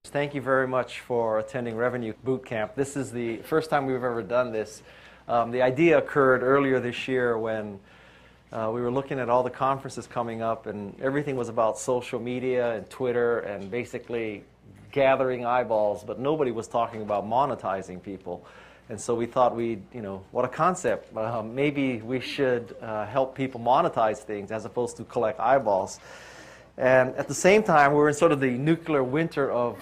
Thank you very much for attending Revenue Bootcamp. This is the first time we've ever done this. The idea occurred earlier this year when we were looking at all the conferences coming up, and everything was about social media and Twitter and basically gathering eyeballs, but nobody was talking about monetizing people. And so we thought what a concept. Maybe we should help people monetize things as opposed to collect eyeballs. And at the same time, we're in sort of the nuclear winter of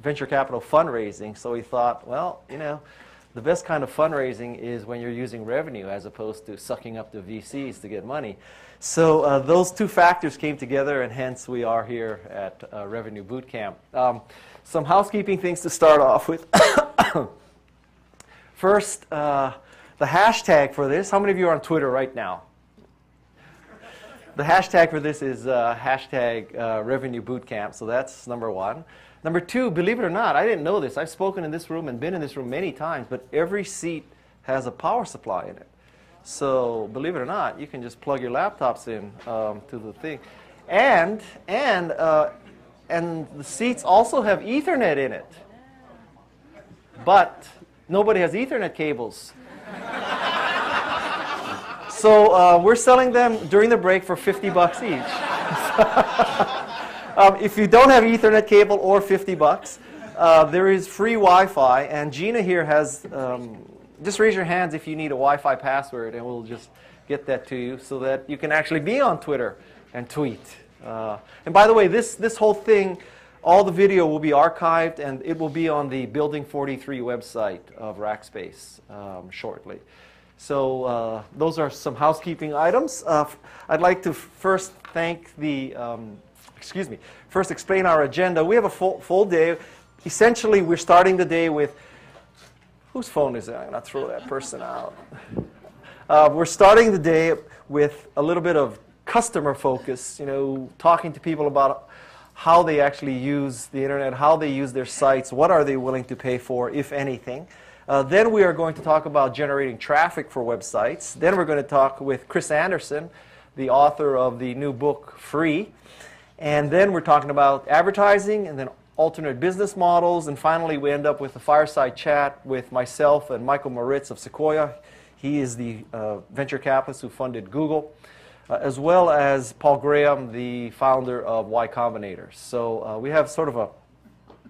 venture capital fundraising. So we thought, well, the best kind of fundraising is when you're using revenue as opposed to sucking up the VCs to get money. So those two factors came together, and hence we are here at Revenue Bootcamp. Some housekeeping things to start off with. First, the hashtag for this. How many of you are on Twitter right now? The hashtag for this is hashtag Revenue Bootcamp, so that's number one. Number two, believe it or not, I didn't know this. I've spoken in this room and been in this room many times, but every seat has a power supply in it. So believe it or not, you can just plug your laptops in to the thing. And the seats also have Ethernet in it. But nobody has Ethernet cables. So we're selling them during the break for $50 each. If you don't have Ethernet cable or $50, there is free Wi-Fi. And Gina here has, just raise your hands if you need a Wi-Fi password, and we'll just get that to you so that you can actually be on Twitter and tweet. And by the way, this whole thing, all the video will be archived, and it will be on the Building 43 website of Rackspace shortly. So those are some housekeeping items. I'd like to first thank the, first explain our agenda. We have a full day. Essentially, we're starting the day with, whose phone is it? I'm going to throw that person out. We're starting the day with a little bit of customer focus, talking to people about how they actually use the internet, how they use their sites, what are they willing to pay for, if anything. Then we are going to talk about generating traffic for websites. Then we're going to talk with Chris Anderson, the author of the new book, Free. And then we're talking about advertising and then alternate business models. And finally, we end up with a fireside chat with myself and Michael Moritz of Sequoia. He is the venture capitalist who funded Google, as well as Paul Graham, the founder of Y Combinator. So we have sort of a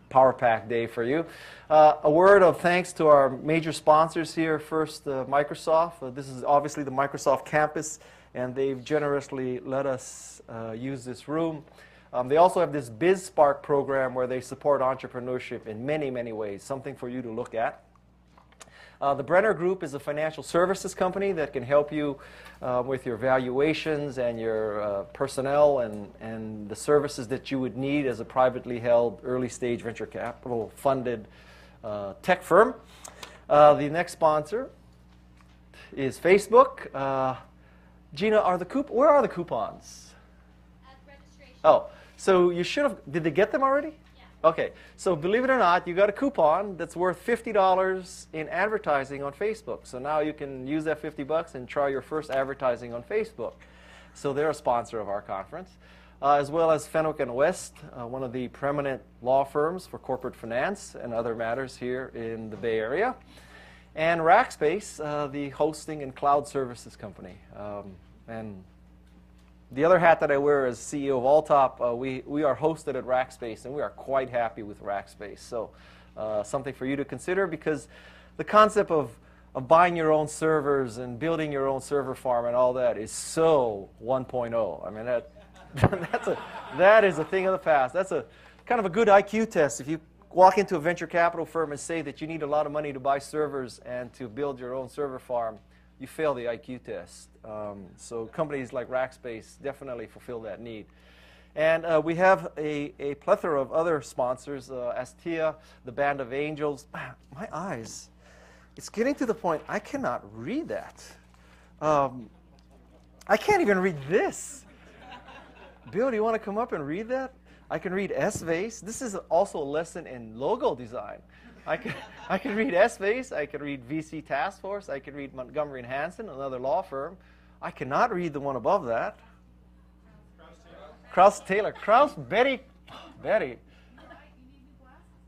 power-packed day for you. A word of thanks to our major sponsors here. First, Microsoft. This is obviously the Microsoft campus, and they've generously let us use this room. They also have this BizSpark program where they support entrepreneurship in many, many ways, something for you to look at. The Brenner Group is a financial services company that can help you with your valuations and your personnel and the services that you would need as a privately held early stage venture capital funded tech firm. The next sponsor is Facebook. Gina, where are the coupons? At registration. Oh, so you should have, did they get them already? Okay, so believe it or not, you got a coupon that's worth $50 in advertising on Facebook. So now you can use that $50 and try your first advertising on Facebook. So they're a sponsor of our conference, as well as Fenwick & West, one of the preeminent law firms for corporate finance and other matters here in the Bay Area, and Rackspace, the hosting and cloud services company. And the other hat that I wear as CEO of Alltop, we are hosted at Rackspace, and we are quite happy with Rackspace. So something for you to consider, because the concept of buying your own servers and building your own server farm and all that is so 1.0. I mean, that is a thing of the past. That's a kind of a good IQ test. If you walk into a venture capital firm and say that you need a lot of money to buy servers and to build your own server farm, you fail the IQ test. So companies like Rackspace definitely fulfill that need. And we have a plethora of other sponsors, Astia, the Band of Angels. My eyes, it's getting to the point I cannot read that. I can't even read this. Bill, do you want to come up and read that? I can read S-Vase. This is also a lesson in logo design. I can read S-Vase, I can read VC Task Force, I can read Montgomery & Hanson, another law firm. I cannot read the one above that. Kraus Taylor. Kraus, Betty. Betty.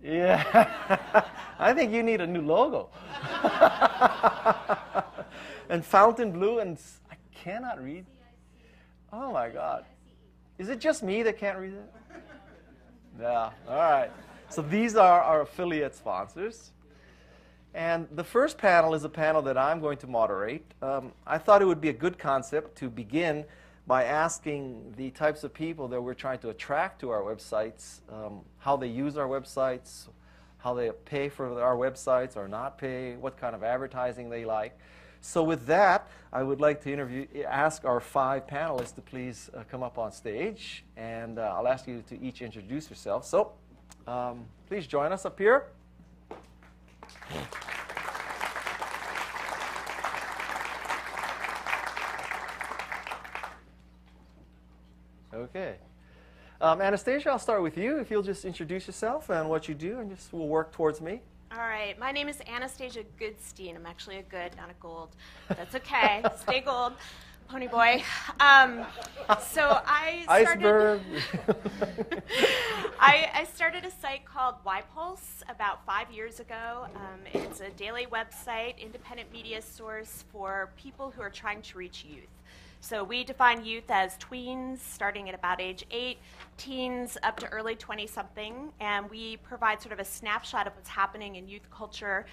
Yeah. I think you need a new logo. And Fountain Blue, and I cannot read. Oh my God. Is it just me that can't read it? Yeah. All right. So these are our affiliate sponsors. And the first panel is a panel that I'm going to moderate. I thought it would be a good concept to begin by asking the types of people that we're trying to attract to our websites, how they use our websites, how they pay for our websites or not pay, what kind of advertising they like. So with that, I would like to ask our 5 panelists to please come up on stage, and I'll ask you to each introduce yourself. So please join us up here. Okay. Anastasia, I'll start with you. If you'll just introduce yourself and what you do, and just we'll work towards me. All right. My name is Anastasia Goodstein. I'm actually a good, not a gold. That's okay. Stay gold, pony boy. So I started. Iceberg. I started a site called Ypulse about 5 years ago. It's a daily website, independent media source for people who are trying to reach youth. So we define youth as tweens starting at about age 8, teens up to early 20-something, and we provide sort of a snapshot of what's happening in youth culture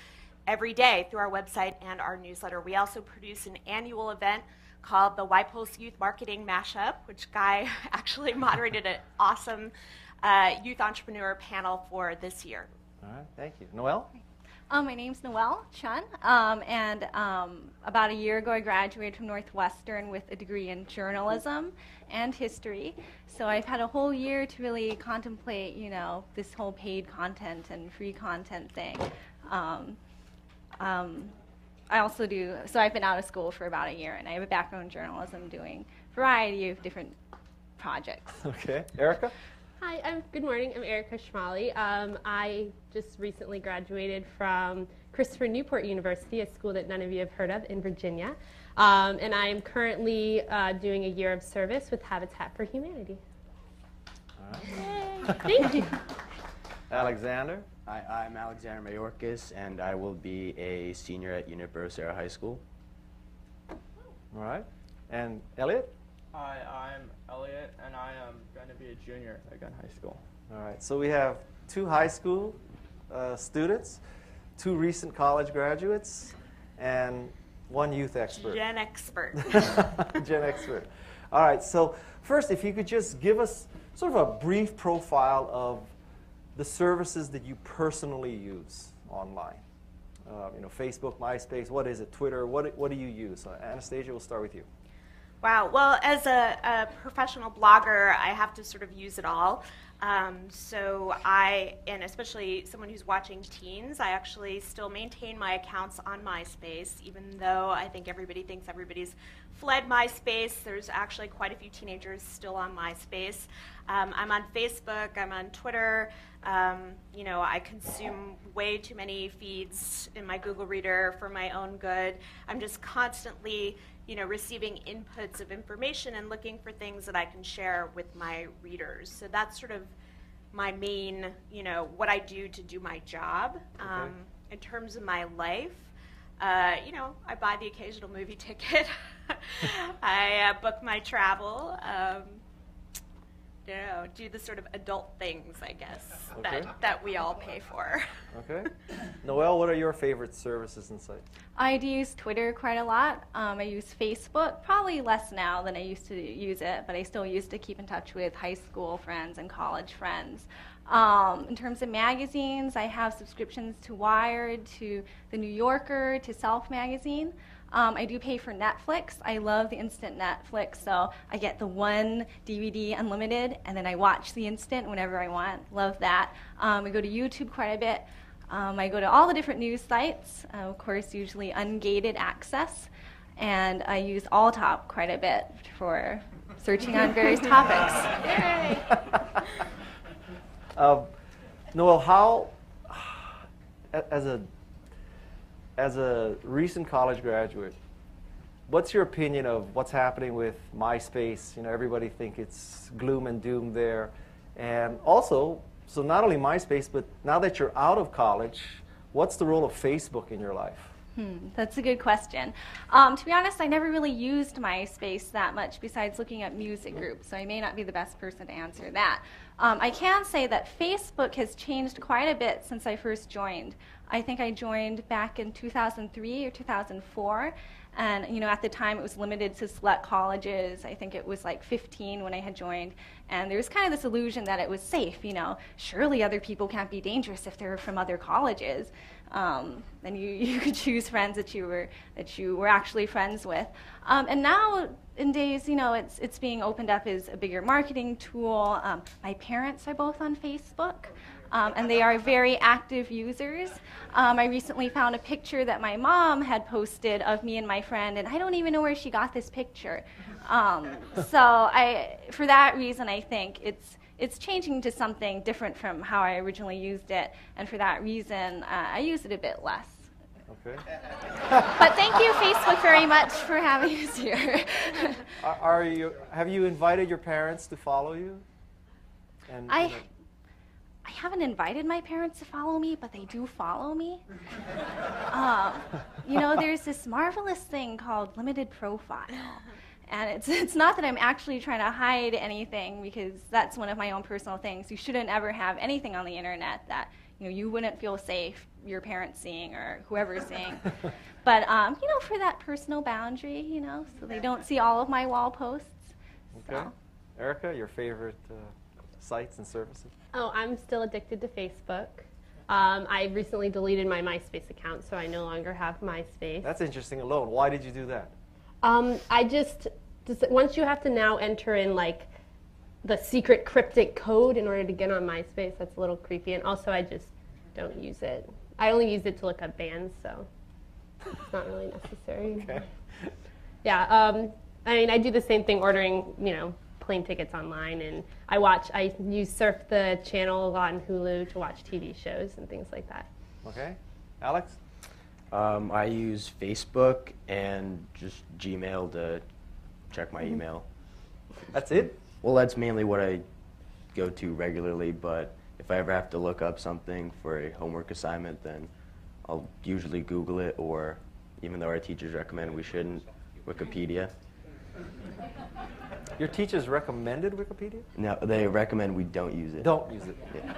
every day through our website and our newsletter. We also produce an annual event called the Ypulse Youth Marketing Mashup, which Guy actually moderated an awesome youth entrepreneur panel for this year. All right, thank you. Noelle? My name's Noelle Chun, and about a year ago I graduated from Northwestern with a degree in journalism and history. So I've had a whole year to really contemplate, you know, this whole paid content and free content thing. I also do, so I've been out of school for about a year, and I have a background in journalism doing a variety of different projects. Okay. Erika? Hi, good morning. I'm Erika Schmale. I just recently graduated from Christopher Newport University, a school that none of you have heard of in Virginia. And I am currently doing a year of service with Habitat for Humanity. All right. Thank you. Alexander? Hi, I'm Alexander Mayorkis, and I will be a senior at Junipero Serra High School. All right. And Elliot? Hi, I'm Elliot, and I am going to be a junior at Gunn High School. All right. So we have 2 high school students, 2 recent college graduates, and 1 youth expert. Gen expert. Gen expert. All right. So first, if you could just give us sort of a brief profile of the services that you personally use online. You know, Facebook, MySpace, what is it? Twitter, what do you use? Anastasia, we'll start with you. Wow. Well, as a professional blogger, I have to sort of use it all. So and especially someone who's watching teens, I actually still maintain my accounts on MySpace, even though I think everybody thinks everybody's fled MySpace. There's actually quite a few teenagers still on MySpace. I'm on Facebook. I'm on Twitter. You know, I consume way too many feeds in my Google Reader for my own good. I'm just constantly, you know, receiving inputs of information and looking for things that I can share with my readers. So that's sort of my main, you know, what I do to do my job. Okay. In terms of my life, you know, I buy the occasional movie ticket. I book my travel. You know, do the sort of adult things, I guess, okay. that we all pay for. Okay. Noelle, what are your favorite services and sites? I do use Twitter quite a lot. I use Facebook, probably less now than I used to use it, but I still used to keep in touch with high school friends and college friends. In terms of magazines, I have subscriptions to Wired, to The New Yorker, to Self Magazine. I do pay for Netflix. I love the instant Netflix, so I get the 1 DVD unlimited, and then I watch the instant whenever I want. Love that. I go to YouTube quite a bit. I go to all the different news sites, of course, usually ungated access, and I use Alltop quite a bit for searching on various topics. Yay! Noelle, how, as a recent college graduate, what's your opinion of what's happening with MySpace? You know, everybody think it's gloom and doom there. And also, so not only MySpace, but now that you're out of college, what's the role of Facebook in your life? That's a good question. To be honest, I never really used MySpace that much besides looking at music groups, so I may not be the best person to answer that. I can say that Facebook has changed quite a bit since I first joined. I think I joined back in 2003 or 2004, and you know, at the time it was limited to select colleges. I think it was like 15 when I had joined, and there was kind of this illusion that it was safe. You know, surely other people can't be dangerous if they're from other colleges. And you could choose friends that you were actually friends with. And now in days, you know, it's being opened up as a bigger marketing tool. My parents are both on Facebook, and they are very active users. I recently found a picture that my mom had posted of me and my friend, and I don't even know where she got this picture. So for that reason, I think it's changing to something different from how I originally used it, and for that reason, I use it a bit less. Okay. But thank you, Facebook, very much for having us here. Have you invited your parents to follow you? And, I haven't invited my parents to follow me, but they do follow me. You know, there's this marvelous thing called limited profile. And it's not that I'm actually trying to hide anything, because that's one of my own personal things. You shouldn't ever have anything on the internet that you wouldn't feel safe your parents seeing or whoever's seeing. But you know, for that personal boundary, you know, so they don't see all of my wall posts. Okay. So. Erika, your favorite sites and services? Oh, I'm still addicted to Facebook. I recently deleted my MySpace account, so I no longer have MySpace. That's interesting alone. Why did you do that? I just once you have to now enter in like the secret cryptic code in order to get on MySpace, that's a little creepy. And also, I just don't use it. I only use it to look up bands, so it's not really necessary. Okay. Yeah. I mean, I do the same thing, ordering plane tickets online, and I surf the channel a lot on Hulu to watch TV shows and things like that. Okay. Alex? I use Facebook and just Gmail to check my email. That's it? Well, that's mainly what I go to regularly, but if I ever have to look up something for a homework assignment, then I'll usually Google it, or even though our teachers recommend we shouldn't, Wikipedia. Your teachers recommended Wikipedia? No, they recommend we don't use it. Don't use it. Yeah.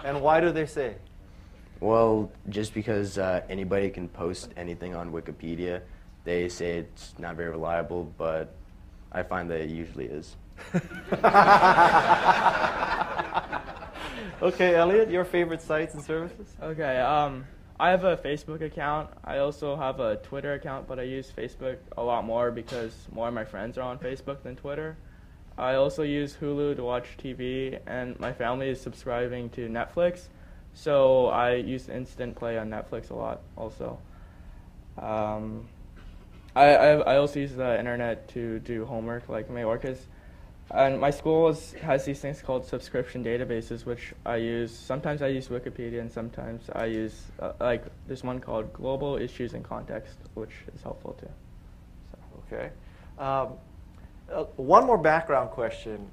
And why do they say? Well, just because anybody can post anything on Wikipedia. They say it's not very reliable, but I find that it usually is. Okay, Elliot, your favorite sites and services? Okay, I have a Facebook account. I also have a Twitter account, but I use Facebook a lot more because more of my friends are on Facebook than Twitter. I also use Hulu to watch TV, and my family is subscribing to Netflix, so I use Instant Play on Netflix a lot also. I also use the internet to do homework, like Mayorkis. And my school has these things called subscription databases, which I use. Sometimes I use Wikipedia, and sometimes I use, there's one called Global Issues and Context, which is helpful too. So. Okay. One more background question.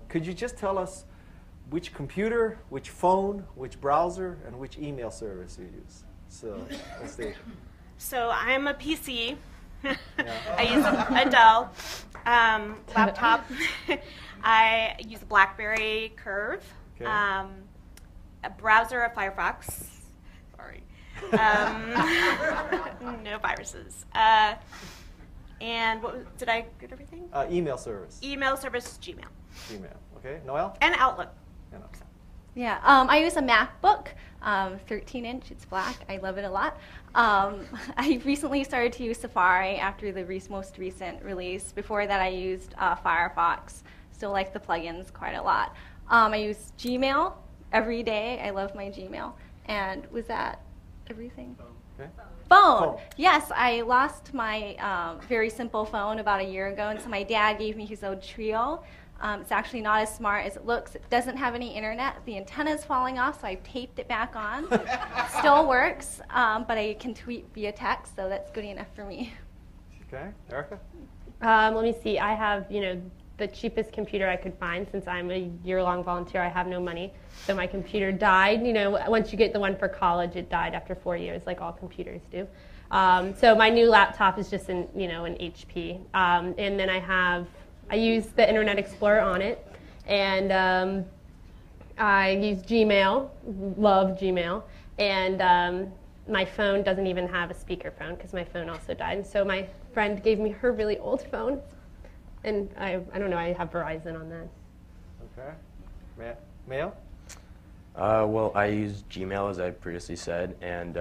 Could you just tell us which computer, which phone, which browser, and which email service you use? So, Anastasia. So I'm a PC. I use a Dell laptop. I use a BlackBerry Curve. Okay. A browser, a Firefox. Sorry. No viruses. And did I get everything? Email service. Email service, Gmail. Gmail. Okay. Noelle? And Outlook. Yeah, I use a MacBook, 13-inch, it's black, I love it a lot. I recently started to use Safari after the most recent release. Before that I used Firefox, still like the plugins quite a lot. I use Gmail every day, I love my Gmail. And was that everything? Okay. Phone. Yes, I lost my very simple phone about a year ago, and so my dad gave me his old Trio. It's actually not as smart as it looks. It doesn't have any internet. The antenna's falling off, so I've taped it back on. Still works, but I can tweet via text, so that's good enough for me. Okay, Erika? Let me see. I have, the cheapest computer I could find since I'm a year-long volunteer. I have no money. So my computer died. Once you get the one for college, it died after 4 years, like all computers do. So my new laptop is just an HP. And then I use the Internet Explorer on it. And I use Gmail, love Gmail. And my phone doesn't even have a speakerphone because my phone also died. And so my friend gave me her really old phone. And I don't know, I have Verizon on that. Okay. Mayo? Well, I use Gmail, as I previously said, and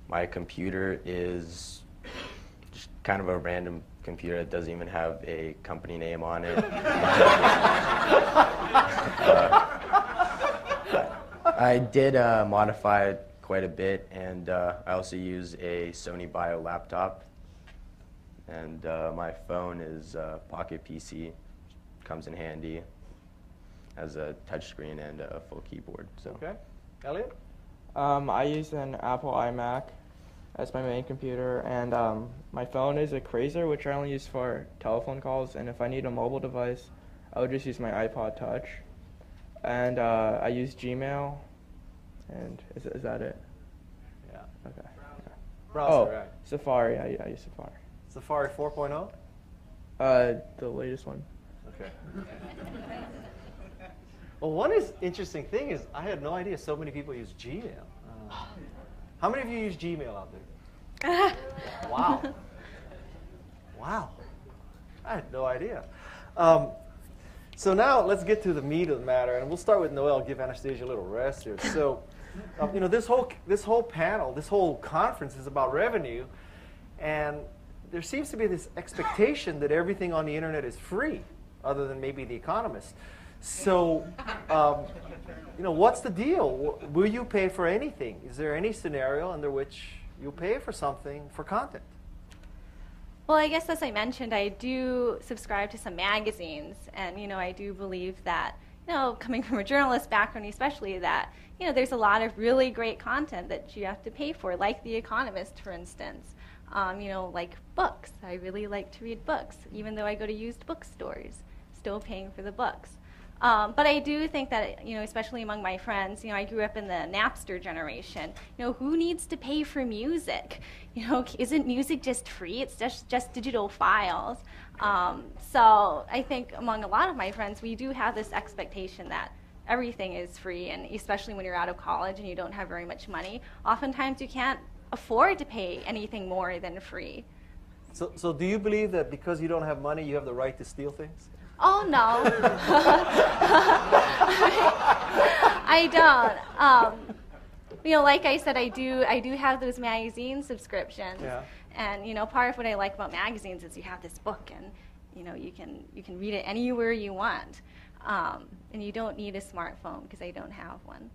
my computer is just kind of a random computer that doesn't even have a company name on it. I did modify it quite a bit, and I also use a Sony Bio laptop. And my phone is Pocket PC, comes in handy, has a touchscreen and a full keyboard. So. Okay. Elliot? I use an Apple iMac as my main computer, and my phone is a Crazer, which I only use for telephone calls, and if I need a mobile device, I would just use my iPod Touch. And I use Gmail, and is that it? Yeah. Okay. Browser, right. Safari. I use Safari. Safari 4.0? The latest one. Okay. Well, one interesting thing is I had no idea so many people use Gmail. How many of you use Gmail out there? Wow. Wow. I had no idea. So now let's get to the meat of the matter, and we'll start with Noelle. Give Anastasia a little rest here. So, this whole panel, this whole conference is about revenue, and there seems to be this expectation that everything on the internet is free, other than maybe The Economist. So, what's the deal? Will you pay for anything? Is there any scenario under which you'll pay for something for content? Well, I guess as I mentioned, I do subscribe to some magazines, and I do believe that, coming from a journalist background especially, that there's a lot of really great content that you have to pay for, like The Economist, for instance. Like books. I really like to read books, even though I go to used bookstores, still paying for the books. But I do think that, especially among my friends, I grew up in the Napster generation. Who needs to pay for music? Isn't music just free? It's just digital files. So I think among a lot of my friends, we do have this expectation that everything is free, and especially when you're out of college and you don't have very much money, oftentimes you can't afford to pay anything more than free. So do you believe that because you don't have money, you have the right to steal things? Oh, no. I don't. Like I said, I do have those magazine subscriptions. Yeah. And, part of what I like about magazines is you have this book, and, you can read it anywhere you want. And you don't need a smartphone, because I don't have one.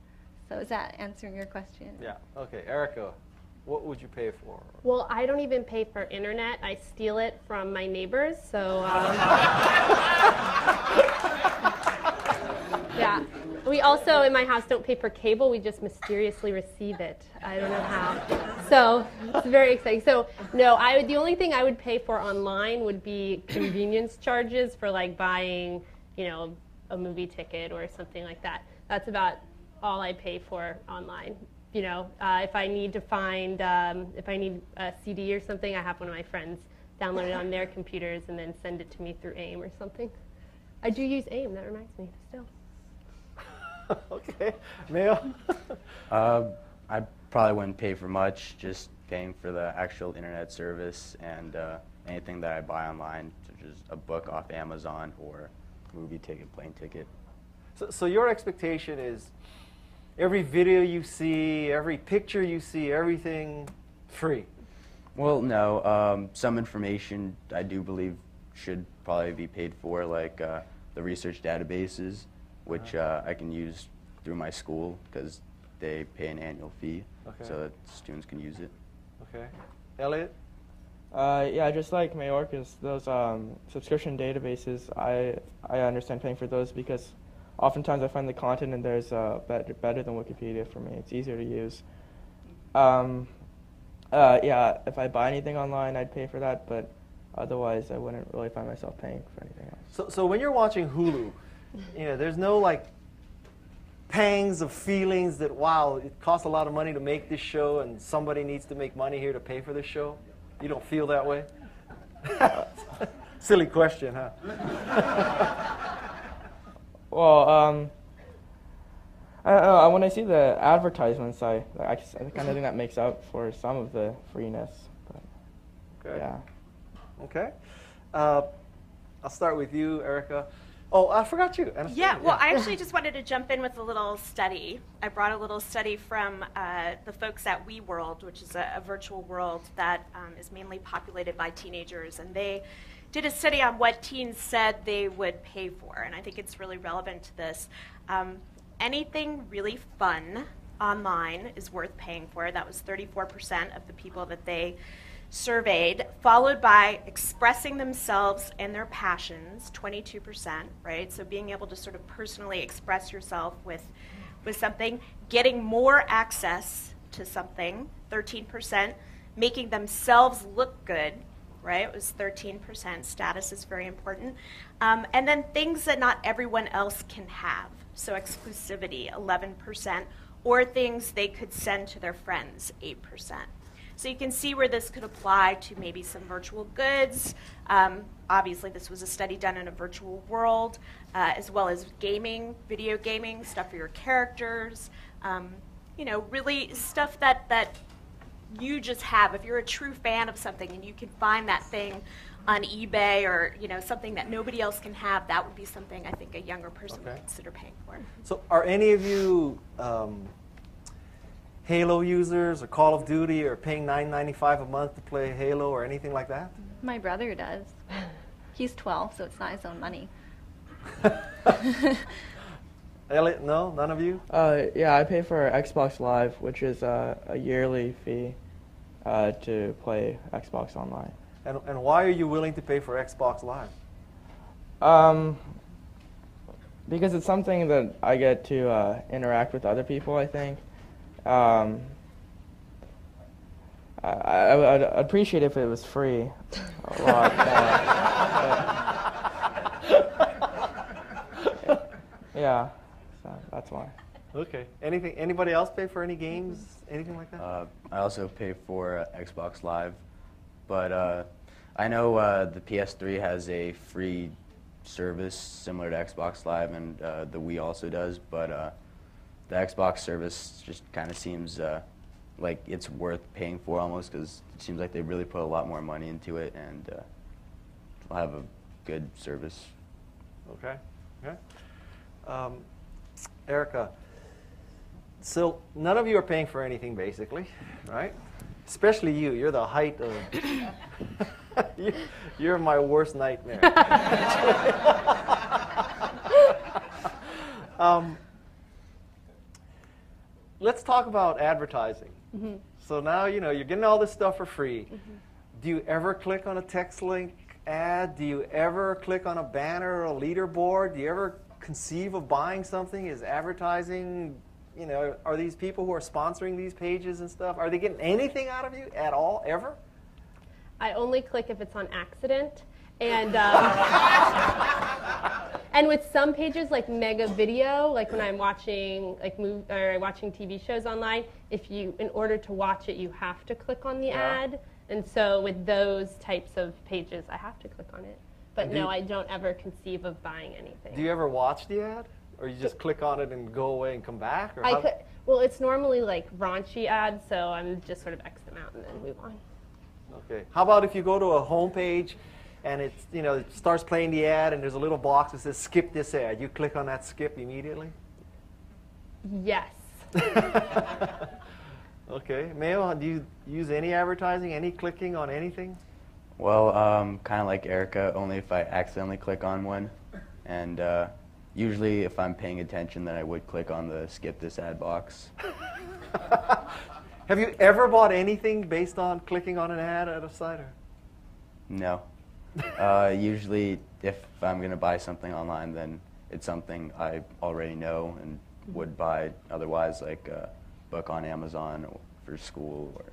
So is that answering your question? Yeah. Okay. Erika, what would you pay for? Well, I don't even pay for internet. I steal it from my neighbors. So, yeah. We also, in my house, don't pay for cable. We just mysteriously receive it. I don't know how. So it's very exciting. So, no, the only thing I would pay for online would be convenience charges for, like, buying, a movie ticket or something like that. That's about all I pay for online. If I need to find, if I need a CD or something, I have one of my friends download it on their computers and then send it to me through AIM or something. I do use AIM, that reminds me, still. Okay. Mayo? I probably wouldn't pay for much, just paying for the actual internet service and anything that I buy online, such as a book off Amazon or movie ticket, plane ticket. So your expectation is every video you see, every picture you see, everything free? Well, no. Some information I do believe should probably be paid for, like the research databases, which I can use through my school because they pay an annual fee, so that students can use it. Okay. Elliot? Yeah, just like Mayorkis, those subscription databases, I understand paying for those because oftentimes I find the content in there is better than Wikipedia for me. It's easier to use. Yeah, if I buy anything online, I'd pay for that, but Otherwise, I wouldn't really find myself paying for anything else. So when you're watching Hulu, there's no like pangs of feelings that, wow, it costs a lot of money to make this show and somebody needs to make money here to pay for this show? You don't feel that way? Silly question, huh? Well, I don't know. When I see the advertisements, I kind of think that makes up for some of the freeness. But, Okay. yeah. Okay. I'll start with you, Erika. Oh, I forgot you, Anastasia. Yeah, well, I actually just wanted to jump in with a little study. I brought a little study from the folks at WeWorld, which is a virtual world that is mainly populated by teenagers, and they did a study on what teens said they would pay for, and I think it's really relevant to this. Anything really fun online is worth paying for. That was 34% of the people that they surveyed, followed by expressing themselves and their passions, 22%, right? So being able to sort of personally express yourself with something, getting more access to something, 13%, making themselves look good, right? It was 13%. Status is very important. And then things that not everyone else can have. So exclusivity, 11%, or things they could send to their friends, 8%. So you can see where this could apply to maybe some virtual goods. Obviously, this was a study done in a virtual world, as well as gaming, video gaming, stuff for your characters. Really stuff that you just have. If you're a true fan of something and you can find that thing on eBay or something that nobody else can have, that would be something I think a younger person would consider paying for. So are any of you Halo users or Call of Duty or paying $9.95 a month to play Halo or anything like that? My brother does. He's 12, so it's not his own money. Elliot, no? None of you? Yeah, I pay for Xbox Live, which is a yearly fee to play Xbox Online. And why are you willing to pay for Xbox Live? Because it's something that I get to interact with other people, I think. I'd appreciate if it was free a lot more. Yeah, so that's why. Okay. Anybody else pay for any games? Anything like that? I also pay for Xbox Live, but I know the PS3 has a free service similar to Xbox Live, and the Wii also does, but the Xbox service just kind of seems like it's worth paying for almost, because it seems like they really put a lot more money into it, and they'll have a good service. Okay. Erika, so none of you are paying for anything basically, right? Especially you. You're the height of... you're my worst nightmare. Let's talk about advertising. Mm-hmm. So now, you're getting all this stuff for free. Mm-hmm. Do you ever click on a text link ad? Do you ever click on a banner or a leaderboard? Do you ever conceive of buying something? Is advertising, are these people who are sponsoring these pages and stuff, are they getting anything out of you at all, ever? I only click if it's on accident. And and with some pages like Mega Video, like when I'm watching watching TV shows online, in order to watch it, you have to click on the ad. And so with those types of pages, I have to click on it. But no, I don't ever conceive of buying anything. Do you ever watch the ad, or you just click on it and go away and come back? Or well, it's normally like raunchy ads, so I'm just sort of X them out and then move on. Okay. How about if you go to a home page and it starts playing the ad and there's a little box that says skip this ad? You click on that skip immediately? Yes. Okay. Mayo, do you use any advertising, any clicking on anything? Well, kind of like Erika, only if I accidentally click on one. And usually if I'm paying attention, then I would click on the skip this ad box. Have you ever bought anything based on clicking on an ad at a site? No. Usually, if I'm going to buy something online, then it's something I already know and would buy otherwise, like a book on Amazon or for school or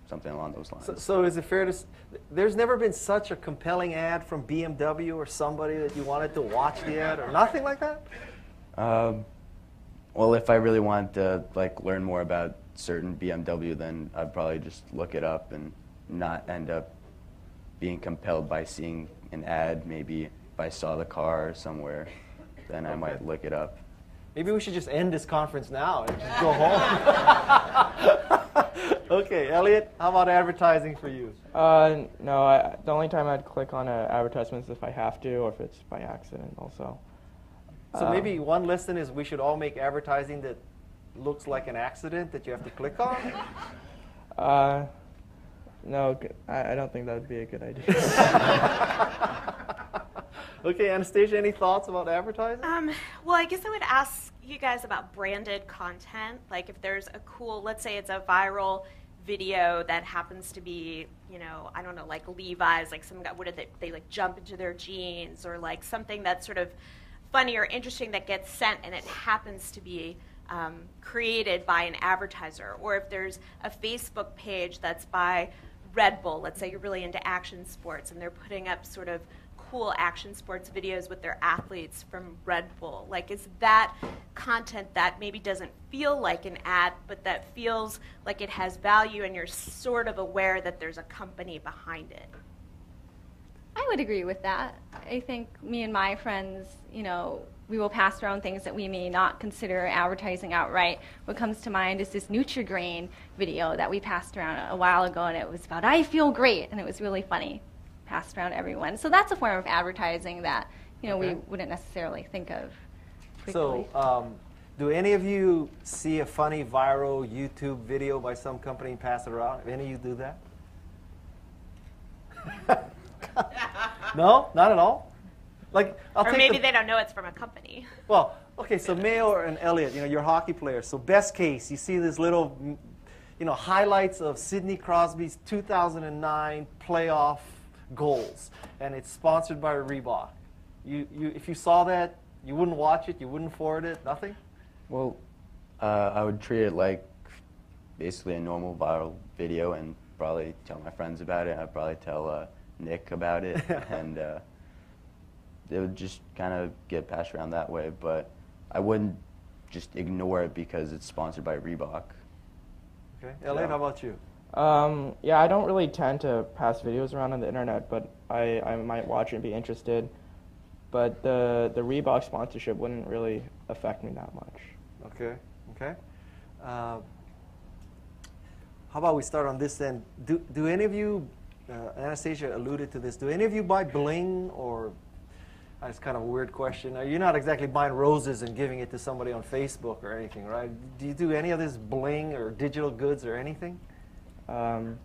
something along those lines. So is it fair to there's never been such a compelling ad from BMW or somebody that you wanted to watch the ad or nothing like that? Well, if I really wanted to like learn more about certain BMW, then I'd probably just look it up and not end up being compelled by seeing an ad. Maybe if I saw the car somewhere, then I might look it up. Maybe we should just end this conference now and just go home. Okay, Elliot, how about advertising for you? No, the only time I'd click on an advertisement is if I have to, or if it's by accident also. So maybe one lesson is we should all make advertising that looks like an accident that you have to click on? No, I don't think that would be a good idea. Okay, Anastasia, any thoughts about advertising? Well, I guess I would ask you guys about branded content. Like if there's a cool, let's say it's a viral video that happens to be, you know, I don't know, like Levi's, like some guy, what did they like jump into their jeans, or like something that's sort of funny or interesting that gets sent and it happens to be created by an advertiser. Or if there's a Facebook page that's by Red Bull, let's say you're really into action sports and they're putting up sort of cool action sports videos with their athletes from Red Bull. Like, is that content that maybe doesn't feel like an ad, but that feels like it has value and you're sort of aware that there's a company behind it? I would agree with that. I think me and my friends, you know, we will pass around things that we may not consider advertising outright. What comes to mind is this Nutri-Grain video that we passed around a while ago, and it was about, I feel great, and it was really funny. Passed around everyone. So that's a form of advertising that, you know, we wouldn't necessarily think of quickly. So do any of you see a funny viral YouTube video by some company and pass it around? If any of you do that? No? Not at all? Like, Or maybe they don't know it's from a company. Well, okay, so Mayo and Elliot, you know, you're hockey players. So best case, you see this little, you know, highlights of Sidney Crosby's 2009 playoff goals, and it's sponsored by Reebok. If you saw that, you wouldn't watch it, you wouldn't forward it, nothing? Well, I would treat it like basically a normal viral video and probably tell my friends about it. I'd probably tell Nick about it, and it would just kind of get passed around that way. But I wouldn't just ignore it because it's sponsored by Reebok. Okay, Elliot, how about you? Yeah, I don't really tend to pass videos around on the internet, but I might watch it and be interested. But the Reebok sponsorship wouldn't really affect me that much. Okay. How about we start on this end? Do any of you, Anastasia alluded to this, do any of you buy bling, or, that's kind of a weird question. You're not exactly buying roses and giving it to somebody on Facebook or anything, right? Do you do any of this bling or digital goods or anything? No,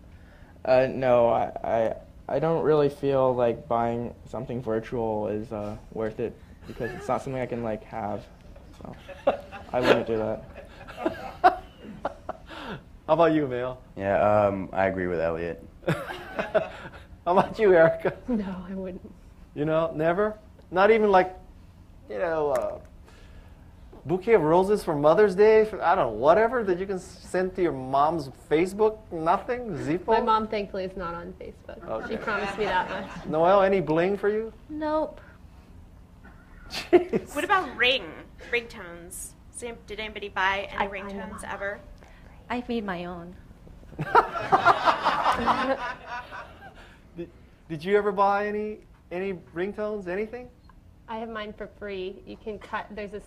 I don't really feel like buying something virtual is worth it because it's not something I can like have. So I wouldn't do that. How about you, Mayo? Yeah, I agree with Elliot. How about you, Erika? No, I wouldn't. You know, never? Not even like, you know, bouquet of roses for Mother's Day, for, I don't know, whatever that you can send to your mom's Facebook? Nothing? Zippo? My mom, thankfully, is not on Facebook. Okay. She promised me that much. Noelle, any bling for you? Nope. Jeez. What about ringtones? Did anybody buy any ringtones ever? I've made my own. Did you ever buy any ringtones, anything? I have mine for free. You can cut, there's a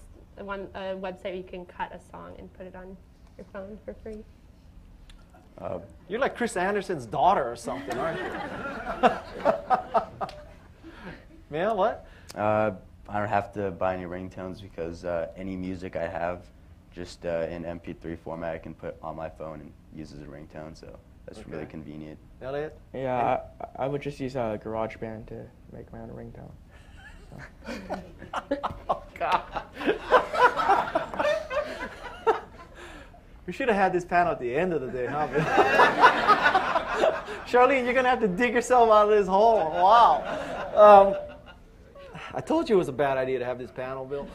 website where you can cut a song and put it on your phone for free. You're like Chris Anderson's daughter or something, aren't you? Mail, what? I don't have to buy any ringtones because any music I have, just in MP3 format, I can put on my phone and use as a ringtone, so that's really convenient. Elliot? Yeah, I would just use GarageBand to make my own ringtone. So. Oh, God. We should have had this panel at the end of the day, huh? Charlene, you're going to have to dig yourself out of this hole. Wow. I told you it was a bad idea to have this panel, Bill.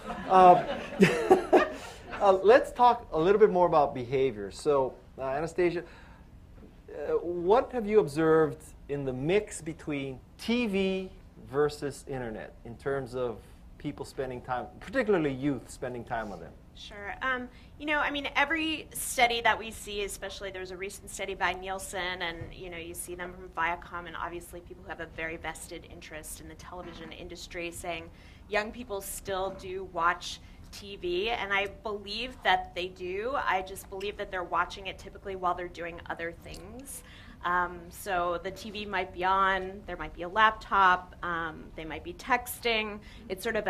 Let's talk a little bit more about behavior. So, Anastasia, what have you observed in the mix between TV versus internet in terms of people spending time, particularly youth spending time with them? Sure. You know, I mean, every study that we see, especially there's a recent study by Nielsen, and you see them from Viacom, and obviously people who have a very vested interest in the television industry, saying young people still do watch TV, and I believe that they do. I just believe that they're watching it typically while they're doing other things. So the TV might be on, there might be a laptop, they might be texting. It's sort of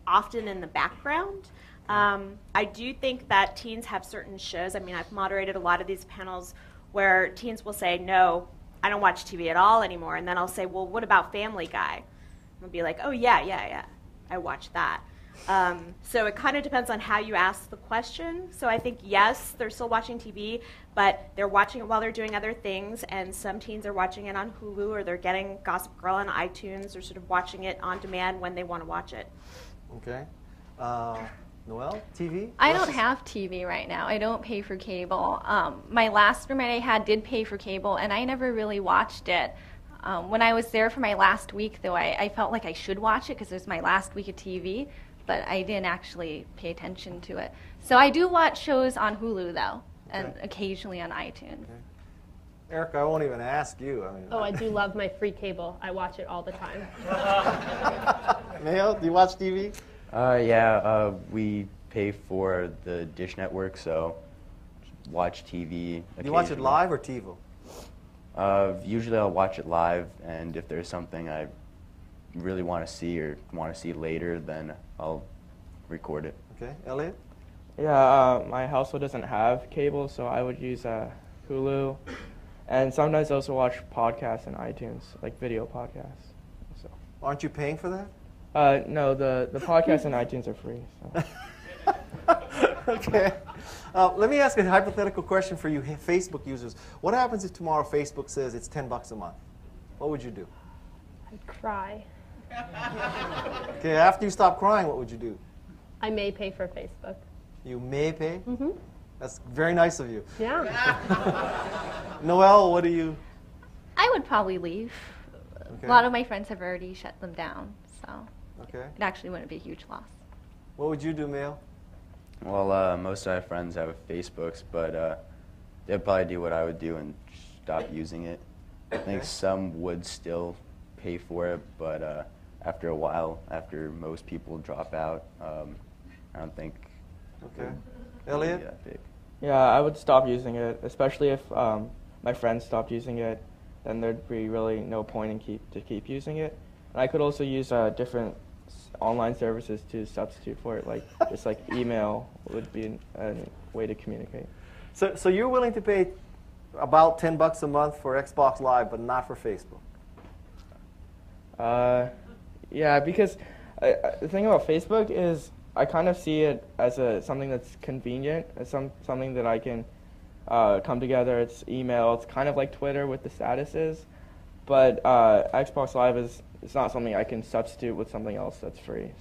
often in the background. I do think that teens have certain shows. I mean, I've moderated a lot of these panels where teens will say, no, I don't watch TV at all anymore. And then I'll say, well, what about Family Guy? They'll be like, oh, yeah, I watch that. So it kind of depends on how you ask the question. So I think, yes, they're still watching TV, but they're watching it while they're doing other things, and some teens are watching it on Hulu, or they're getting Gossip Girl on iTunes, or sort of watching it on demand when they want to watch it. Okay. Noelle, TV? I don't have TV right now. I don't pay for cable. My last roommate I had did pay for cable, and I never really watched it. When I was there for my last week, though, I felt like I should watch it because it was my last week of TV, but I didn't actually pay attention to it. So I do watch shows on Hulu, though, and occasionally on iTunes. Okay. Erika, I won't even ask you. I do love my free cable. I watch it all the time. Mayo, do you watch TV? Yeah, we pay for the Dish Network, so watch TV. Do you watch it live or TiVo? Usually I'll watch it live, and if there's something I really want to see or want to see later, then I'll record it. Okay, Elliot? Yeah, my household doesn't have cable, so I would use Hulu, and sometimes I also watch podcasts on iTunes, like video podcasts. So. Aren't you paying for that? No, the podcasts on iTunes are free. So. Okay. Let me ask a hypothetical question for you Facebook users. What happens if tomorrow Facebook says it's $10 a month? What would you do? I'd cry. Okay, after you stop crying, what would you do? I may pay for Facebook. You may pay? Mm-hmm. That's very nice of you. Yeah. Noelle, what do you? I would probably leave. Okay. A lot of my friends have already shut them down, so Okay. it actually wouldn't be a huge loss. What would you do, Mayo? Well, most of my friends have Facebooks, but they'd probably do what I would do and stop using it. I think some would still pay for it, but after a while, after most people drop out, I don't think. Okay. Elliot? That big. Yeah, I would stop using it, especially if my friends stopped using it. Then there'd be really no point in keep using it. And I could also use different online services to substitute for it, like just like email would be a way to communicate. So you're willing to pay about $10 a month for Xbox Live, but not for Facebook? Yeah, because the thing about Facebook is I kind of see it as something that's convenient, as something that I can come together. It's email. It's kind of like Twitter with the statuses, but Xbox Live it's not something I can substitute with something else that's free.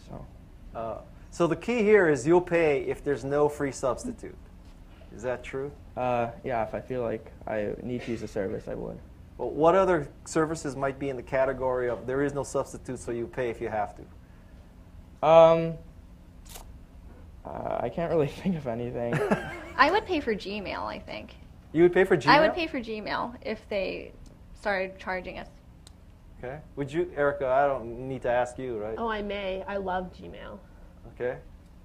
So the key here is you'll pay if there's no free substitute. Is that true? Yeah, if I feel like I need to use a service, I would. Well, what other services might be in the category of there is no substitute, so you pay if you have to? I can't really think of anything. I would pay for Gmail, I think. You would pay for Gmail? I would pay for Gmail if they started charging us. Okay. Would you, Erika? I don't need to ask you, right? Oh, I may. I love Gmail. Okay.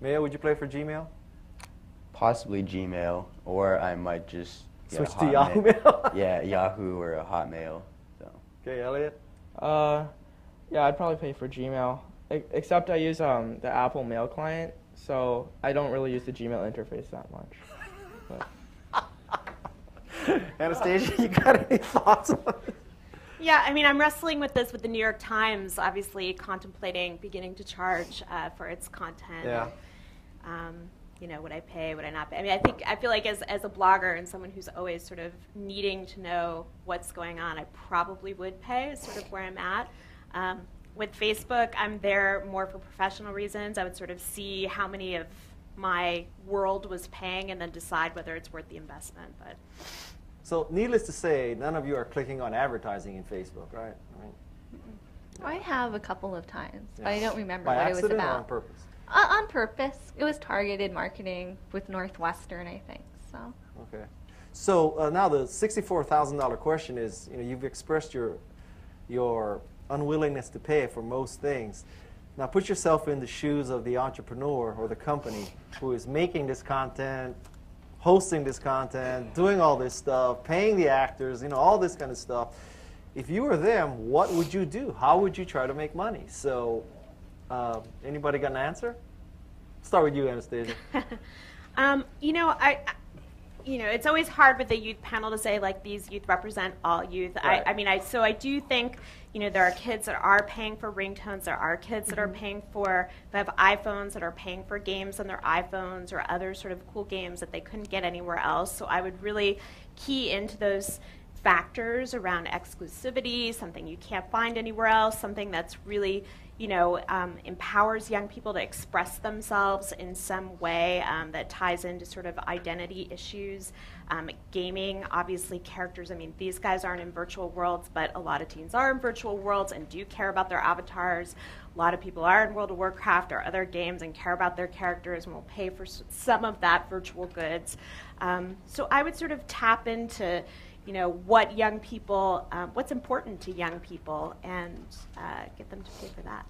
Maya, would you pay for Gmail? Possibly Gmail, or I might just get Switch a to Yahoo Mail? Yeah, Yahoo or a Hotmail. So. Okay, Elliot? Yeah, I'd probably pay for Gmail, except I use the Apple Mail client, so I don't really use the Gmail interface that much. But. Anastasia, you got any thoughts on it? Yeah, I mean, I'm wrestling with this with the New York Times, obviously contemplating beginning to charge for its content. Yeah. Would I pay, would I not pay? I mean, I feel like as a blogger and someone who's always sort of needing to know what's going on, I probably would pay, is sort of where I'm at. With Facebook, I'm there more for professional reasons. I would sort of see how many of my world was paying and then decide whether it's worth the investment. But So needless to say, none of you are clicking on advertising in Facebook, right? I have a couple of times, Yeah. but I don't remember By what it was accident or about. on purpose? On purpose. It was targeted marketing with Northwestern, I think. So. Okay. So now the $64,000 question is, you've expressed your unwillingness to pay for most things. Now put yourself in the shoes of the entrepreneur or the company who is making this content, hosting this content, doing all this stuff, paying the actors, all this kind of stuff. If you were them, what would you do? How would you try to make money? So anybody got an answer? Start with you, Anastasia. It's always hard with the youth panel to say, like, these youth represent all youth. Right. I do think, there are kids that are paying for ringtones. There are kids that are paying for, that have iPhones, that are paying for games on their iPhones or other sort of cool games that they couldn't get anywhere else. So I would really key into those factors around exclusivity, something you can't find anywhere else, something that's really, empowers young people to express themselves in some way that ties into sort of identity issues. Gaming, obviously characters, these guys aren't in virtual worlds, but a lot of teens are in virtual worlds and do care about their avatars. A lot of people are in World of Warcraft or other games and care about their characters and will pay for some of that virtual goods. So I would sort of tap into what young people, what's important to young people, and get them to pay for that.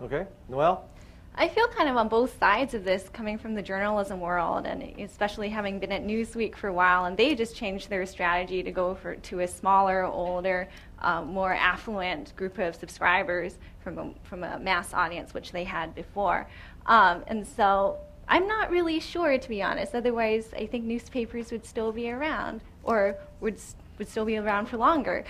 Okay. Noelle? I feel kind of on both sides of this, coming from the journalism world, and especially having been at Newsweek for a while, and they just changed their strategy to go to a smaller, older, more affluent group of subscribers from a mass audience, which they had before. And so I'm not really sure, to be honest. Otherwise, I think newspapers would still be around, or would still be around for longer.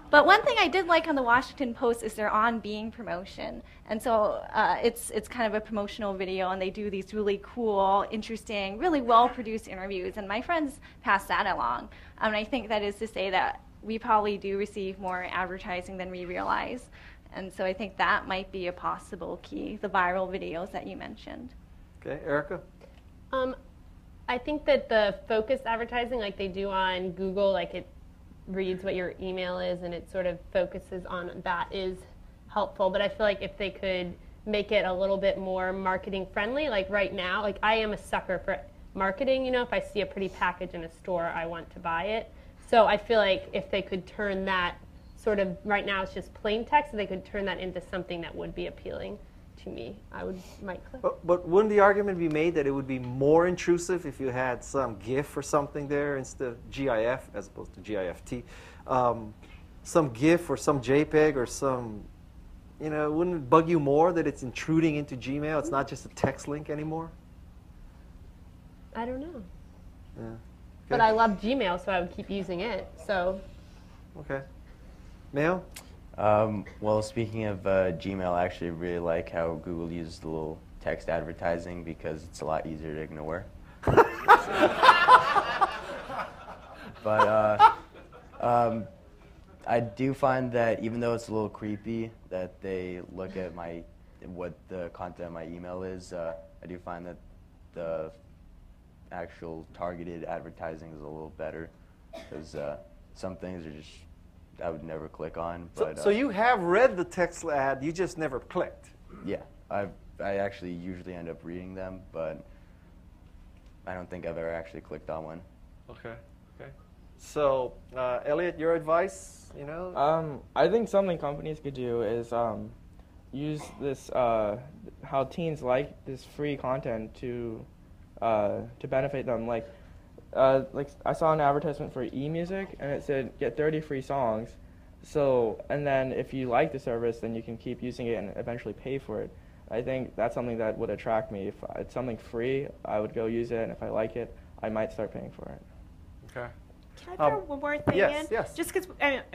But one thing I did like on the Washington Post is their On Being promotion. And so it's kind of a promotional video, and they do these really cool, interesting, really well-produced interviews. And my friends pass that along. And I think that is to say that we probably do receive more advertising than we realize. And so I think that might be a possible key, the viral videos that you mentioned. Okay, Erika? I think that the focused advertising, like they do on Google, like it reads what your email is and it sort of focuses on that, is helpful. But I feel like if they could make it a little bit more marketing friendly, like right now, like I am a sucker for marketing. If I see a pretty package in a store, I want to buy it. So I feel like if they could turn that sort of, right now it's just plain text, if they could turn that into something that would be appealing to me, might click. But wouldn't the argument be made that it would be more intrusive if you had some GIF or something there instead of GIF as opposed to GIFT? Some GIF or some JPEG or some, wouldn't it bug you more that it's intruding into Gmail? It's not just a text link anymore? I don't know. Yeah. Okay. But I love Gmail, so I would keep using it. So. Okay. Mayo? Well, speaking of Gmail, I actually really like how Google uses the little text advertising because it's a lot easier to ignore. But I do find that even though it's a little creepy that they look at what the content of my email is, I do find that the actual targeted advertising is a little better because some things are just I would never click on. But, so you have read the text ad, you just never clicked? Yeah, I actually usually end up reading them, but I don't think I've ever actually clicked on one. Okay. So, Elliot, your advice, I think something companies could do is use this, how teens like this free content to benefit them. Like I saw an advertisement for eMusic, and it said get 30 free songs. So, and then if you like the service, then you can keep using it and eventually pay for it. I think that's something that would attract me. If it's something free, I would go use it, and if I like it, I might start paying for it. Okay. Can I throw one more thing yes, in? Yes. Just because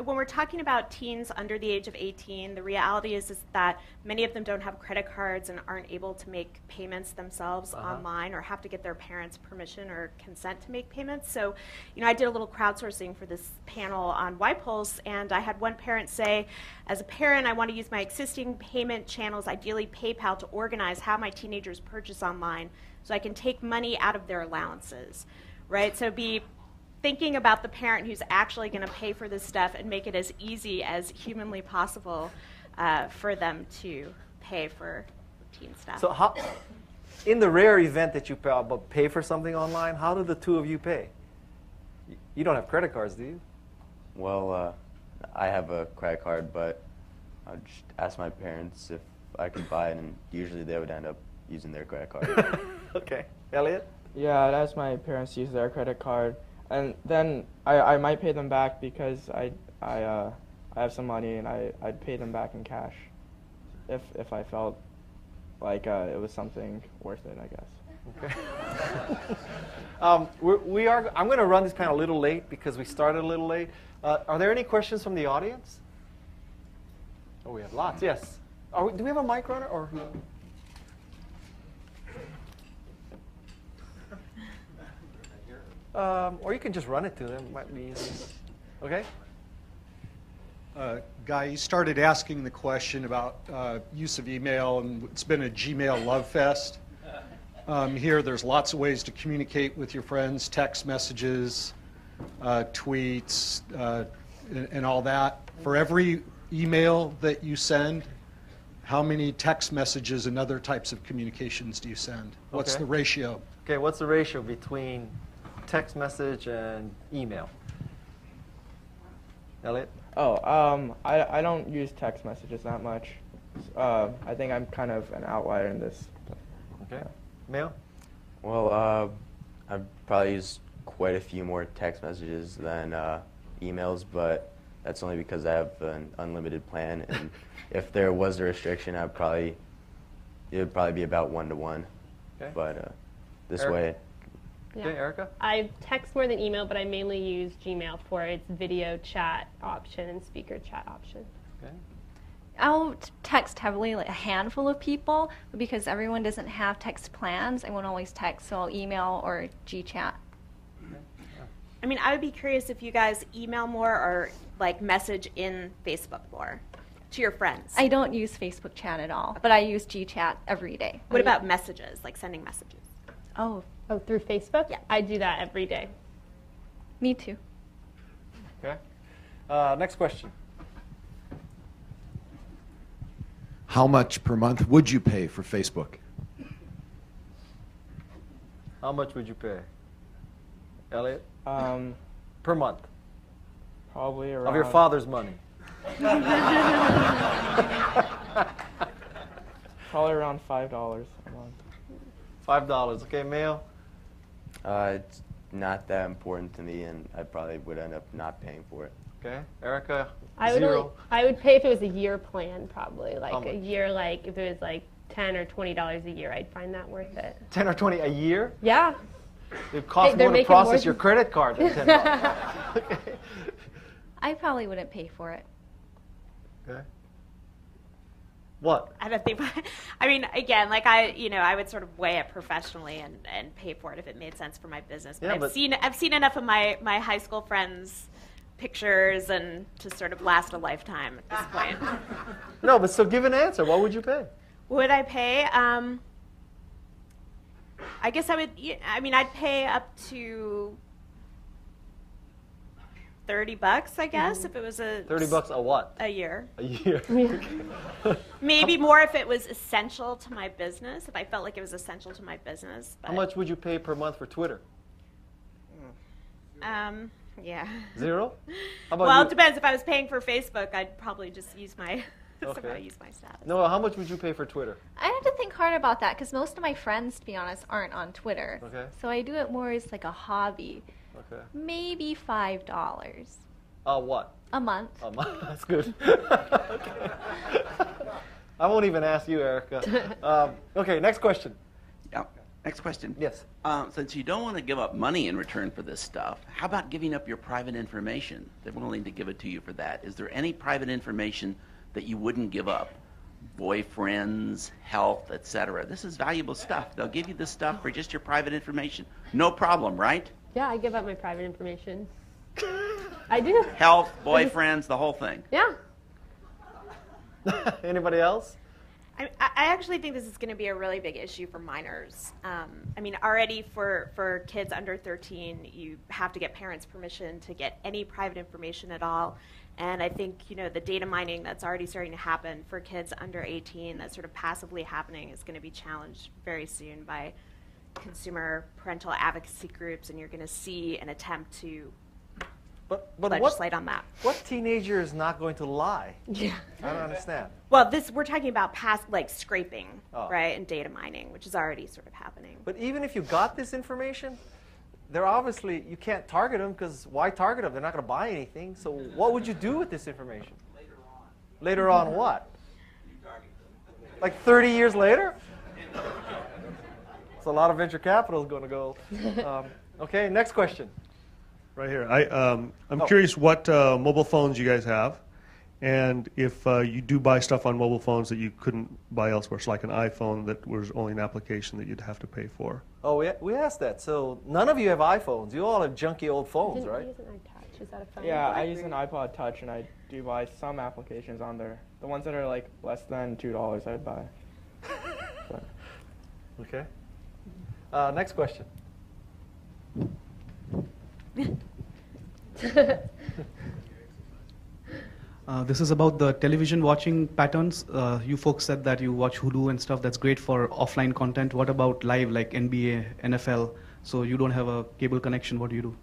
when we're talking about teens under the age of 18, the reality is that many of them don't have credit cards and aren't able to make payments themselves online, or have to get their parents' permission or consent to make payments. So, I did a little crowdsourcing for this panel on Ypulse, and I had one parent say, as a parent, I want to use my existing payment channels, ideally PayPal, to organize how my teenagers purchase online so I can take money out of their allowances, right? So be thinking about the parent who's actually going to pay for this stuff and make it as easy as humanly possible for them to pay for teen stuff. So how, in the rare event that you pay for something online, how do the two of you pay? You don't have credit cards, do you? Well, I have a credit card, but I'd just ask my parents if I could buy it, and usually they would end up using their credit card. Okay. Elliot? Yeah, I'd ask my parents to use their credit card, and then I might pay them back because I have some money, and I'd pay them back in cash if I felt like it was something worth it, I guess. Okay. I'm going to run this panel a little late because we started a little late. Are there any questions from the audience? Oh, we have lots. Yes. Do we have a mic runner or? Or you can just run it to them. It might be easy. Okay? Guy, you started asking the question about use of email, and it's been a Gmail love fest. Here, there's lots of ways to communicate with your friends, text messages, tweets, and all that. For every email that you send, how many text messages and other types of communications do you send? What's the ratio? Okay, what's the ratio between text message and email? Elliot? Oh, I don't use text messages that much. I think I'm kind of an outlier in this. Okay. Mayo? Well, I've probably used quite a few more text messages than emails, but that's only because I have an unlimited plan, and if there was a restriction, it would probably be about 1-to-1. Okay. But this Erica? way. Okay, Erica? I text more than email, but I mainly use Gmail for its video chat option and speaker chat option. Okay. I'll text heavily, like a handful of people, but because everyone doesn't have text plans, I won't always text, so I'll email or GChat. I mean, I would be curious if you guys email more or like message in Facebook more to your friends. I don't use Facebook chat at all, but I use GChat every day. What about messages, like sending messages? Oh, through Facebook? Yeah. I do that every day. me too. Okay. Next question. How much per month would you pay for Facebook? How much would you pay? Elliot? Um, Per month. probably around. Of your father's money. Probably around $5 a month. $5. Okay, Mayo? It's not that important to me, and I probably would end up not paying for it. Okay. Erica? I would 0. I would pay if it was a year plan, probably. How Like much? a year, like if it was like $10 or $20 a year, I'd find that worth it. 10 or 20 a year? Yeah. It costs Hey, they're more to making more process than- your credit card than $10. Okay. I probably wouldn't pay for it. Okay. What? I don't think. I mean, again, like I would sort of weigh it professionally and pay for it if it made sense for my business. But Yeah, I've seen enough of my high school friends' pictures and to sort of last a lifetime at this point. No, but so give an answer. What would you pay? Would I pay? I guess I would. I mean, I'd pay up to $30, I guess, if it was a $30 a what? a year. A year. Maybe more if it was essential to my business. If I felt like it was essential to my business. But, How much would you pay per month for Twitter? Yeah. 0? How about Well, you? it depends. If I was paying for Facebook, I'd probably just use my Okay. somehow use my status. Noah, how much would you pay for Twitter? I have to think hard about that because most of my friends, to be honest, aren't on Twitter. Okay. So I do it more as like a hobby. Okay. Maybe $5 What? a month. A month? That's good. Okay. I won't even ask you, Erica. Okay, next question. Yeah. Next question. Yes. Since you don't want to give up money in return for this stuff, how about giving up your private information? They're willing to give it to you for that. Is there any private information that you wouldn't give up? Boyfriends, health, etc. This is valuable stuff. They'll give you this stuff for just your private information. No problem, right? Yeah, I give up my private information. I do. Health, boyfriends, the whole thing. Yeah. Anybody else? I actually think this is going to be a really big issue for minors. I mean, already for kids under 13, you have to get parents' permission to get any private information at all. And I think, the data mining that's already starting to happen for kids under 18, that's sort of passively happening, is going to be challenged very soon by consumer parental advocacy groups, and you're going to see an attempt to legislate on that. What teenager is not going to lie? Yeah. I don't understand. Well, we're talking about scraping, right, and data mining, which is already sort of happening. But even if you got this information, they're obviously, you can't target them, because why target them? They're not going to buy anything. So what would you do with this information? Later on what? Like 30 years later? So a lot of venture capital is going to go. Okay, next question. Right here. I'm curious what mobile phones you guys have, and if you do buy stuff on mobile phones that you couldn't buy elsewhere, so like an iPhone that was only an application that you'd have to pay for. Oh, we asked that. So none of you have iPhones. You all have junky old phones, right? Use an iTouch. Is that a phone? Yeah, I use an iPod Touch, and I do buy some applications on there. The ones that are like less than $2, I'd buy. Okay. Next question. This is about the television watching patterns. You folks said that you watch Hulu and stuff. That's great for offline content. What about live, like NBA, NFL? So you don't have a cable connection. What do you do?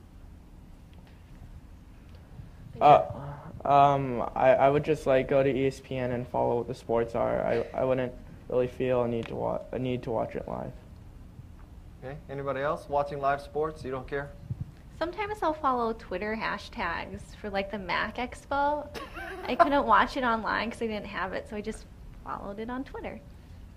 I would just go to ESPN and follow what the sports are. I wouldn't really feel a need to watch it live. Okay. Anybody else watching live sports? You don't care? Sometimes I'll follow Twitter hashtags for the Mac Expo. I couldn't watch it online because I didn't have it, so I just followed it on Twitter.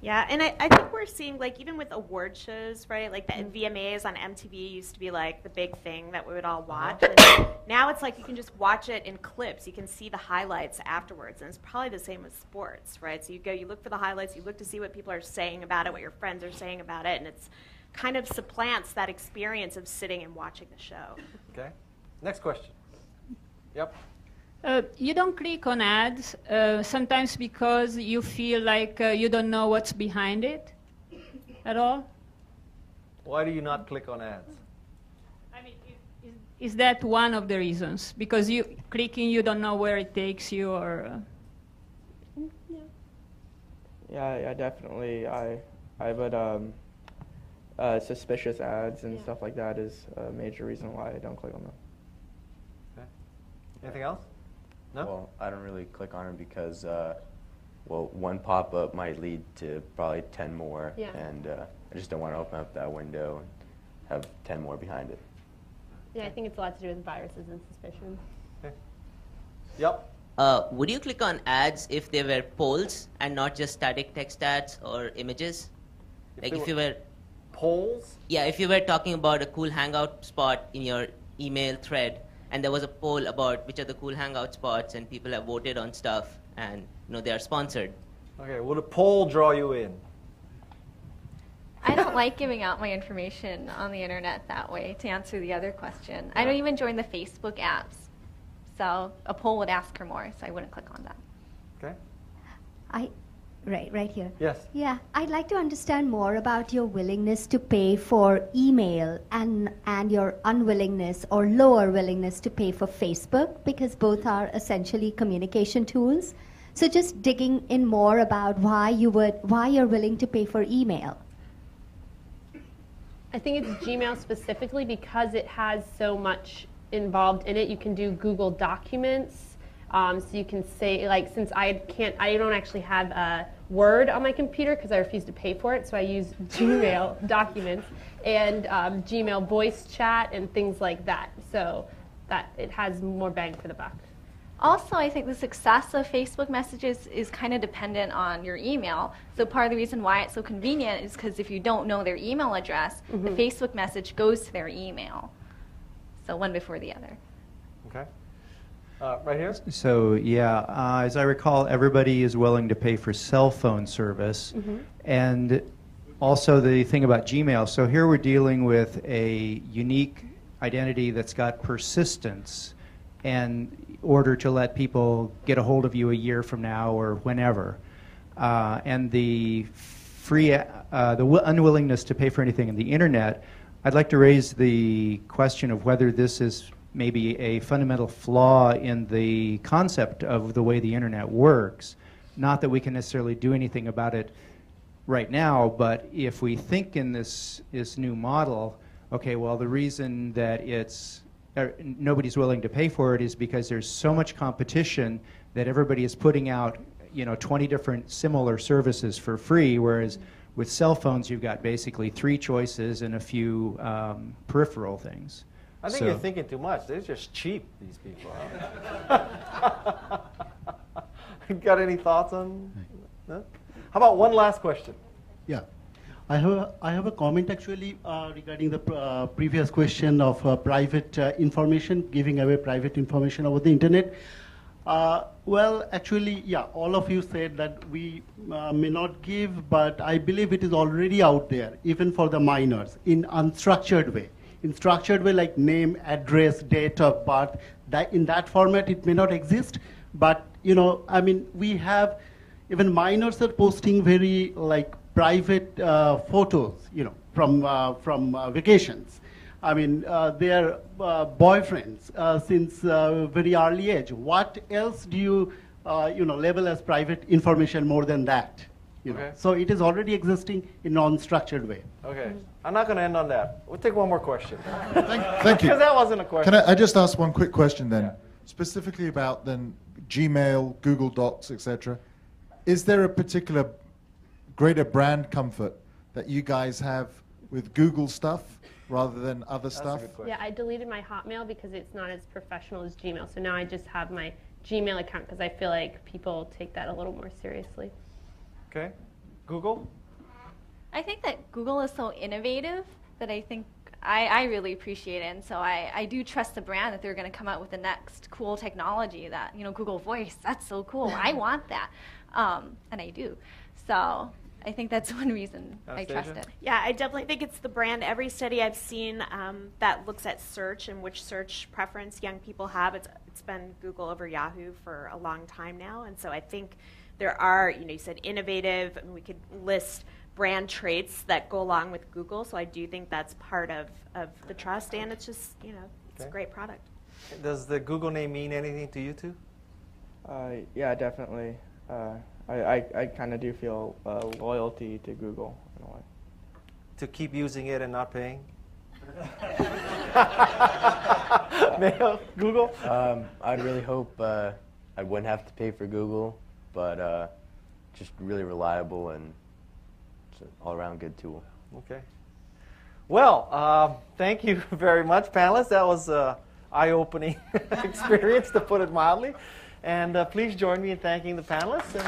Yeah, and I think we're seeing, even with award shows, right, the VMAs on MTV used to be, the big thing that we would all watch. And now it's you can just watch it in clips. You can see the highlights afterwards, and it's probably the same with sports, right? So you look for the highlights, you look to see what people are saying about it, what your friends are saying about it, and it's kind of supplants that experience of sitting and watching the show. Okay. Next question. Yep. You don't click on ads sometimes because you feel like you don't know what's behind it at all? Why do you not click on ads? I mean, is that one of the reasons? Because clicking, you don't know where it takes you, or? Yeah, definitely. I would. Suspicious ads and stuff like that is a major reason why I don't click on them. Okay. Anything else? No? Well, I don't really click on them because, one pop-up might lead to probably 10 more, and I just don't want to open up that window and have 10 more behind it. Yeah, I think it's a lot to do with viruses and suspicions. Okay. Yep. Would you click on ads if they were polls and not just static text ads or images? If you were polls? Yeah, if you were talking about a cool hangout spot in your email thread, and there was a poll about which are the cool hangout spots, and people have voted on stuff, and they are sponsored. Okay, will the poll draw you in? I don't like giving out my information on the internet that way, to answer the other question. I don't even join the Facebook apps. So a poll would ask for more, so I wouldn't click on that. Okay. Right here. Yes. Yeah, I'd like to understand more about your willingness to pay for email and your unwillingness or lower willingness to pay for Facebook, because both are essentially communication tools. So just digging in more about why you're willing to pay for email. I think it's Gmail specifically because it has so much involved in it. You can do Google Documents. So you can say, since I don't actually have Word on my computer because I refuse to pay for it, so I use Gmail Documents and Gmail voice chat and things like that. So that it has more bang for the buck. Also, I think the success of Facebook messages is kind of dependent on your email. So part of the reason why it's so convenient is because if you don't know their email address, the Facebook message goes to their email. So one before the other. Okay. Right here? So, yeah, as I recall, everybody is willing to pay for cell phone service. And also the thing about Gmail. So here we're dealing with a unique identity that's got persistence in order to let people get a hold of you a year from now or whenever. And the unwillingness to pay for anything in the internet, I'd like to raise the question of whether this is maybe a fundamental flaw in the concept of the way the internet works. Not that we can necessarily do anything about it right now, but if we think in this new model, okay, well, the reason that nobody's willing to pay for it is because there's so much competition that everybody is putting out 20 different similar services for free, whereas with cell phones you've got basically 3 choices and a few peripheral things. I think you're thinking too much. They're just cheap, these people. Got any thoughts on that? How about one last question? Yeah. I have a comment actually regarding the previous question of private information, giving away private information over the internet. Well, actually, yeah, all of you said that we may not give, but I believe it is already out there, even for the minors, in unstructured way. In structured way, like name, address, date of birth. In that format, it may not exist, but I mean, we have even minors are posting very private photos, from vacations. I mean, their boyfriends since very early age. What else do you, label as private information more than that? Okay. So it is already existing in an unstructured way. Okay. I'm not going to end on that. We'll take one more question. Thank you. Because that wasn't a question. Can I just ask one quick question then? Yeah. Specifically about then Gmail, Google Docs, etc. Is there a particular greater brand comfort that you guys have with Google stuff rather than other stuff? Yeah, I deleted my Hotmail because it's not as professional as Gmail. So now I just have my Gmail account because I feel like people take that a little more seriously. Okay. Google? I think that Google is so innovative that I think I really appreciate it. And so I do trust the brand that they're going to come out with the next cool technology that, Google Voice, that's so cool. I want that. And I do. So I think that's one reason I trust it. Yeah, I definitely think it's the brand. Every study I've seen that looks at search and which search preference young people have, it's been Google over Yahoo for a long time now. And so I think there are, you said innovative, and we could list brand traits that go along with Google. So I do think that's part of the trust, and it's just, it's a great product. Does the Google name mean anything to you two? Yeah, definitely. I kind of do feel loyalty to Google in a way. To keep using it and not paying? Google? I'd really hope I wouldn't have to pay for Google, but just really reliable and it's an all-around good tool. Okay. Well, thank you very much, panelists. That was an eye-opening experience, to put it mildly. And please join me in thanking the panelists. And